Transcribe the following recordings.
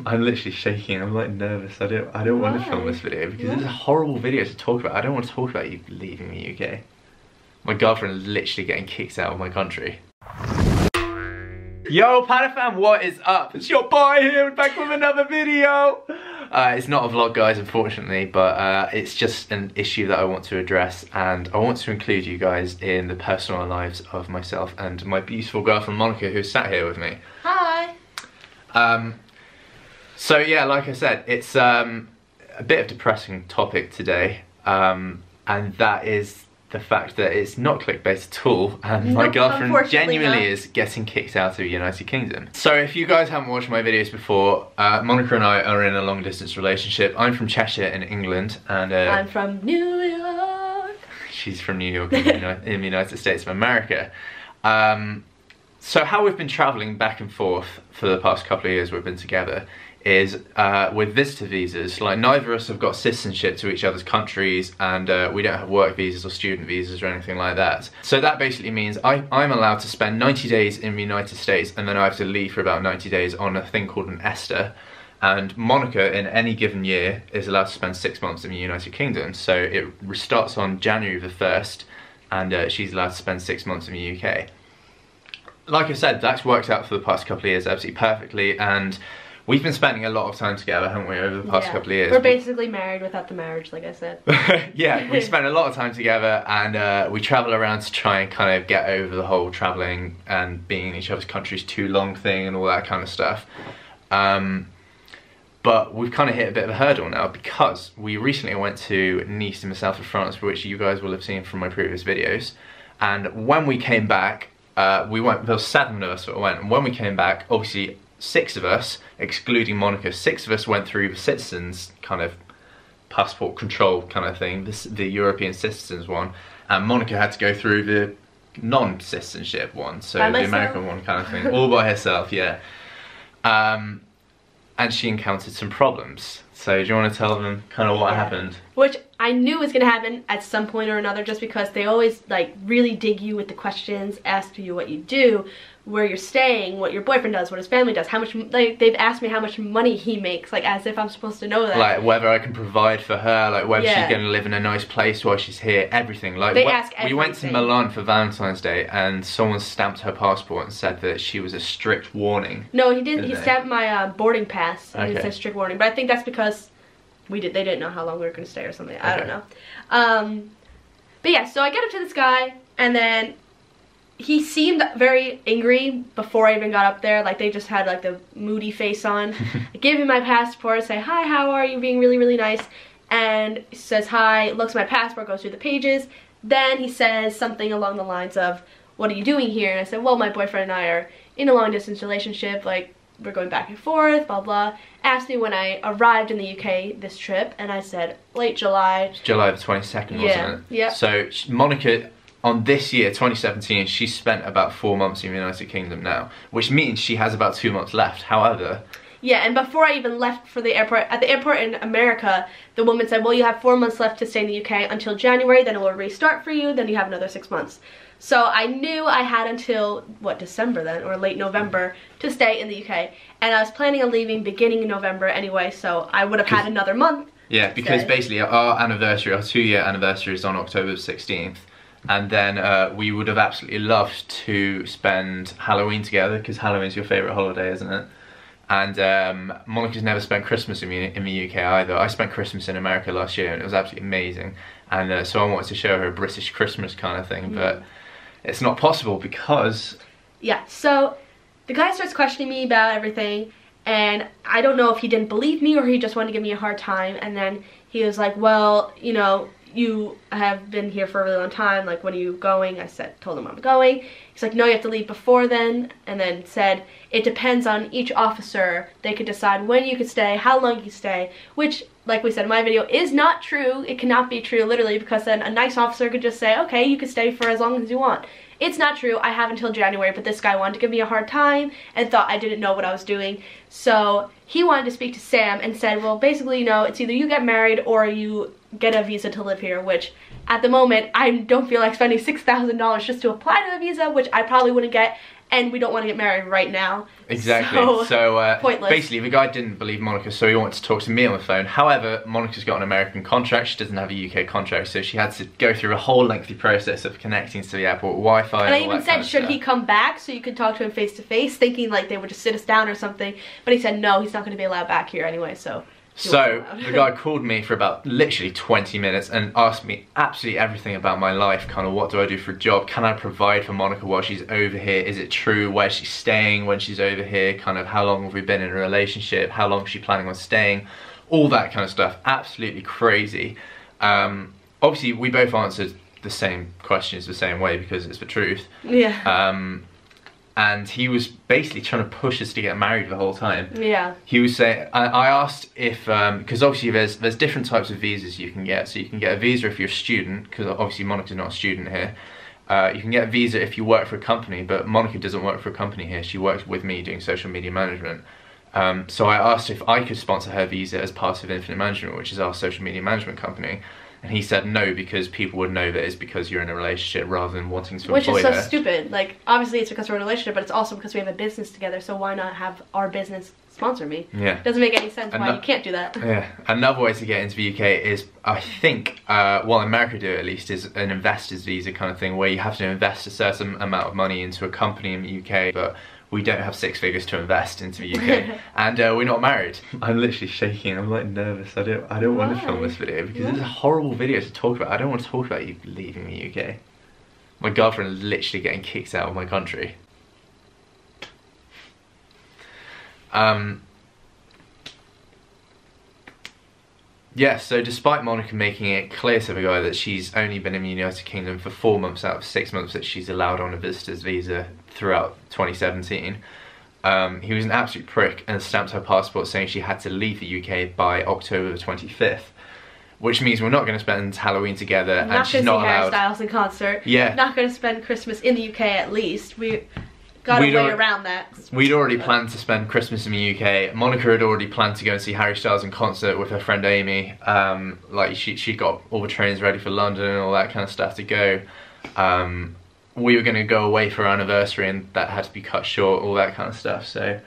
I'm literally shaking. I'm like nervous. I don't want to film this video because it's a horrible video to talk about. I don't want to talk about you leaving the UK. My girlfriend is literally getting kicked out of my country. Yo, Panda fam, what is up? It's your boy here, back with another video. It's not a vlog, guys, unfortunately, but it's just an issue that I want to address, and I want to include you guys in the personal lives of myself and my beautiful girlfriend Monica, who's sat here with me. Hi. So yeah, like I said, it's a bit of a depressing topic today, and that is the fact that it's not clickbait at all, and my girlfriend genuinely is getting kicked out of the United Kingdom. So if you guys haven't watched my videos before, Monica and I are in a long distance relationship. I'm from Cheshire in England, and I'm from New York. She's from New York in the United States of America. So how we've been travelling back and forth for the past couple of years we've been together is with visitor visas. Like, neither of us have got citizenship to each other's countries, and we don't have work visas or student visas or anything like that. So that basically means I'm allowed to spend 90 days in the United States, and then I have to leave for about 90 days on a thing called an ESTA. And Monica, in any given year, is allowed to spend 6 months in the United Kingdom. So it starts on January the 1st, and she's allowed to spend 6 months in the UK. Like I said, that's worked out for the past couple of years absolutely perfectly, and we've been spending a lot of time together, haven't we, over the past couple of years? We're basically married without the marriage, like I said. Yeah, we spend a lot of time together, and we travel around to try and kind of get over the whole travelling and being in each other's countries too long thing and all that kind of stuff. But we've kind of hit a bit of a hurdle now, because we recently went to Nice in the south of France, which you guys will have seen from my previous videos. And when we came back, there was 7 of us that went, and when we came back, obviously 6 of us, excluding Monica, 6 of us went through the citizens kind of passport control kind of thing, the European citizens one, and Monica had to go through the non-citizenship one, so the American one kind of thing, all by herself, yeah. And she encountered some problems. So do you want to tell them kind of what happened? Which I knew was going to happen at some point or another, just because they always like really dig you with the questions, ask you what you do, where you're staying, what your boyfriend does, what his family does, how much, like, they've asked me how much money he makes, like, as if I'm supposed to know that. Like, whether I can provide for her, like, whether she's going to live in a nice place while she's here, everything. Like, they ask everything. We went to Milan for Valentine's Day, and someone stamped her passport and said that she was a strict warning. No, he didn't. He stamped my boarding pass, and it said strict warning. But I think that's because they didn't know how long we were going to stay or something. I don't know. But yeah, so I get up to this guy, and then he seemed very angry before I even got up there. Like, they just had like the moody face on. I give him my passport, say, hi, how are you, being really, really nice. And he says hi, looks at my passport, goes through the pages. Then he says something along the lines of, what are you doing here? And I said, well, my boyfriend and I are in a long distance relationship, like, we're going back and forth, blah, blah. Asked me when I arrived in the UK this trip, and I said, late July. July the 22nd, wasn't it? Yeah. So Monica, on this year, 2017, she spent about 4 months in the United Kingdom now, which means she has about 2 months left. However, yeah, and before I even left for the airport, at the airport in America, the woman said, well, you have 4 months left to stay in the UK until January, then it will restart for you, then you have another 6 months. So I knew I had until, what, December then, or late November, to stay in the UK. And I was planning on leaving beginning in November anyway, so I would have had another month. Yeah, because basically our anniversary, our 2-year anniversary is on October 16th. And then we would have absolutely loved to spend Halloween together, because Halloween's your favourite holiday, isn't it? And Monica's never spent Christmas in the UK either. I spent Christmas in America last year, and it was absolutely amazing. And so I wanted to show her a British Christmas kind of thing, but it's not possible because... Yeah, so the guy starts questioning me about everything, and I don't know if he didn't believe me or he just wanted to give me a hard time. And then he was like, well, you know, you have been here for a really long time, like, when are you going? I told him I'm going. He's like, no, you have to leave before then, and then said, it depends on each officer. They could decide when you could stay, how long you could stay, which, like we said in my video, is not true. It cannot be true, literally, because then a nice officer could just say, okay, you could stay for as long as you want. It's not true. I have until January, but this guy wanted to give me a hard time and thought I didn't know what I was doing. So he wanted to speak to Sam and said, well, basically, you know, it's either you get married or you get a visa to live here, which at the moment I don't feel like spending $6,000 just to apply to a visa, which I probably wouldn't get, and we don't want to get married right now. Exactly. So pointless. Basically, the guy didn't believe Monica, so he wanted to talk to me on the phone. However, Monica's got an American contract. She doesn't have a UK contract, so she had to go through a whole lengthy process of connecting to the airport Wi-Fi. And I even said, should he come back so you could talk to him face to face, thinking like they would just sit us down or something. But he said no, he's not going to be allowed back here anyway. So the guy called me for about literally 20 minutes and asked me absolutely everything about my life, kind of what do I do for a job, can I provide for Monica while she's over here, is it true, where's she staying when she's over here, kind of how long have we been in a relationship, how long is she planning on staying, all that kind of stuff. Absolutely crazy. Obviously we both answered the same questions the same way because it's the truth. Yeah. And he was basically trying to push us to get married the whole time. Yeah. He was saying, I asked if, because obviously there's different types of visas you can get. So you can get a visa if you're a student, because obviously Monica's not a student here. You can get a visa if you work for a company, but Monica doesn't work for a company here. She works with me doing social media management. So I asked if I could sponsor her visa as part of Infinite Management, which is our social media management company. And he said no, because people would know that it's because you're in a relationship rather than wanting to employ her. Which is so stupid. Like, obviously it's because we're in a relationship, but it's also because we have a business together, so why not have our business sponsor me? Yeah. It doesn't make any sense why you can't do that. Yeah. Another way to get into the UK is, I think, well, in America do it at least, is an investor's visa kind of thing, where you have to invest a certain amount of money into a company in the UK, but we don't have 6 figures to invest into the UK, and we're not married. I'm literally shaking. I'm like nervous. I don't want to film this video because it's a horrible video to talk about. I don't want to talk about you leaving the UK. My girlfriend is literally getting kicked out of my country. Yeah, so despite Monica making it clear to the guy that she's only been in the United Kingdom for 4 months out of 6 months that she's allowed on a visitor's visa throughout 2017, he was an absolute prick and stamped her passport saying she had to leave the UK by October the 25th. Which means we're not going to spend Halloween together, and she's not allowed. Not going to see Harry Styles in concert. Yeah. Not going to spend Christmas in the UK at least. We got a way around that. We'd already planned to spend Christmas in the UK. Monica had already planned to go and see Harry Styles in concert with her friend Amy. Like she got all the trains ready for London and all that kind of stuff to go. We were going to go away for our anniversary, and that had to be cut short, all that kind of stuff. So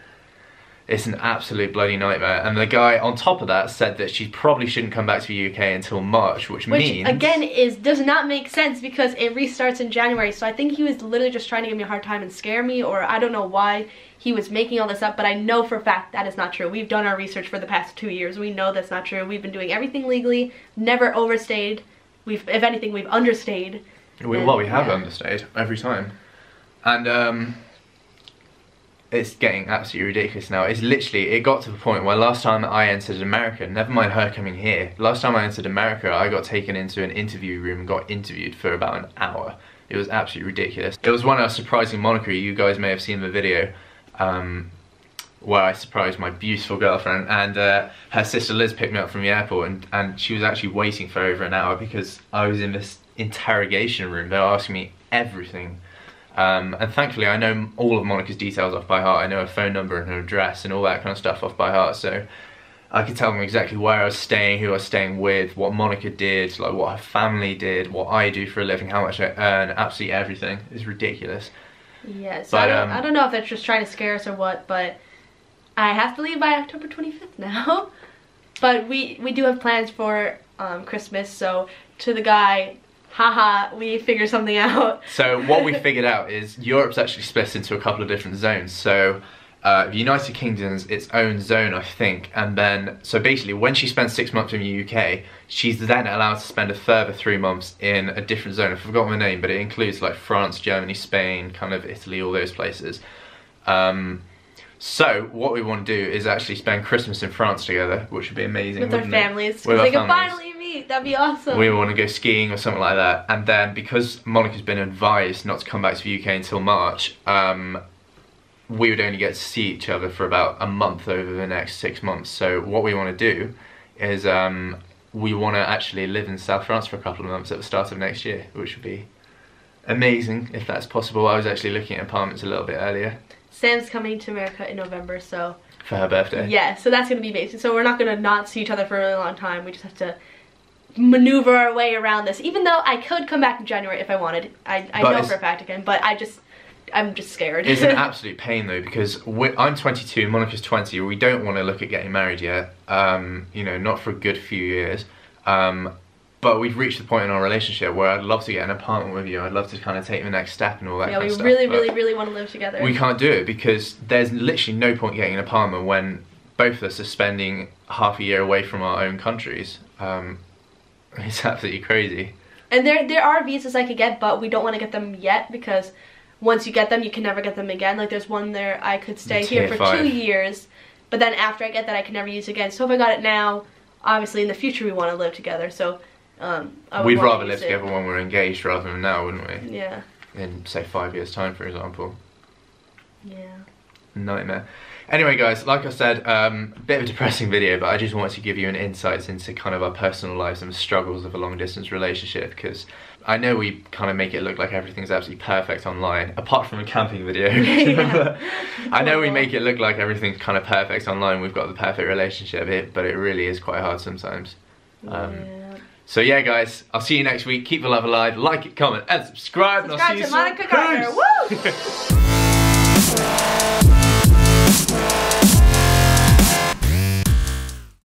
it's an absolute bloody nightmare. And the guy on top of that said that she probably shouldn't come back to the UK until March, which means... again does not make sense because it restarts in January. So I think he was literally just trying to give me a hard time and scare me, or I don't know why he was making all this up, but I know for a fact that is not true. We've done our research for the past 2 years. We know that's not true. We've been doing everything legally, never overstayed. If anything, we've understayed. We have understayed every time. And it's getting absolutely ridiculous now. It's literally, it got to the point where last time I entered America, never mind her coming here, last time I entered America, I got taken into an interview room and got interviewed for about an hour. It was absolutely ridiculous. It was when I was surprising Monica. You guys may have seen the video where I surprised my beautiful girlfriend, and her sister Liz picked me up from the airport, and she was actually waiting for over an hour because I was in this interrogation room. They were asking me everything. And thankfully I know all of Monica's details off by heart. I know her phone number and her address and all that kind of stuff off by heart, so I could tell them exactly where I was staying, who I was staying with, what Monica did, like what her family did, what I do for a living, how much I earn, absolutely everything. It's ridiculous. Yeah, so I don't know if they're just trying to scare us or what, but I have to leave by October 25th now. But we do have plans for Christmas, so to the guy, haha, we figured something out. So what we figured out is Europe's actually split into a couple of different zones. So the United Kingdom's its own zone, I think, and then, so basically when she spends 6 months in the UK, she's then allowed to spend a further 3 months in a different zone. I've forgotten the name, but it includes like France, Germany, Spain, kind of Italy, all those places. So what we want to do is actually spend Christmas in France together, which would be amazing. With our families, because they can finally meet. That'd be awesome. We want to go skiing or something like that. And then because Monica's been advised not to come back to the UK until March, we would only get to see each other for about a month over the next 6 months. So what we want to do is we want to actually live in South France for a couple of months at the start of next year, which would be amazing if that's possible. I was actually looking at apartments a little bit earlier. Sam's coming to America in November, so... For her birthday? Yeah, so that's going to be amazing. So we're not going to not see each other for a really long time. We just have to maneuver our way around this. Even though I could come back in January if I wanted. I know for a fact again, but I'm just scared. It's an absolute pain though, because I'm 22, Monica's 20. We don't want to look at getting married yet. You know, not for a good few years. But we've reached the point in our relationship where I'd love to get an apartment with you. I'd love to kind of take the next step and all that kind of stuff. Yeah, we really want to live together. We can't do it because there's literally no point getting an apartment when both of us are spending half a year away from our own countries. It's absolutely crazy. And there are visas I could get, but we don't want to get them yet because once you get them, you can never get them again. Like there's one there, I could stay here for 2 years, but then after I get that, I can never use it again. So if I got it now, obviously in the future we want to live together. So we'd rather live together when we're engaged rather than now, wouldn't we? Yeah. In say 5 years' time, for example. Yeah. Nightmare. Anyway guys, like I said, bit of a depressing video, but I just wanted to give you an insight into kind of our personal lives and the struggles of a long distance relationship, because I know we kind of make it look like everything's absolutely perfect online, apart from a camping video. Yeah. I know we make it look like everything's kind of perfect online, we've got the perfect relationship, but it really is quite hard sometimes. So yeah guys, I'll see you next week. Keep the love alive, like it, comment and subscribe, and I'll see you soon. Subscribe to Monica Gardner. Woo!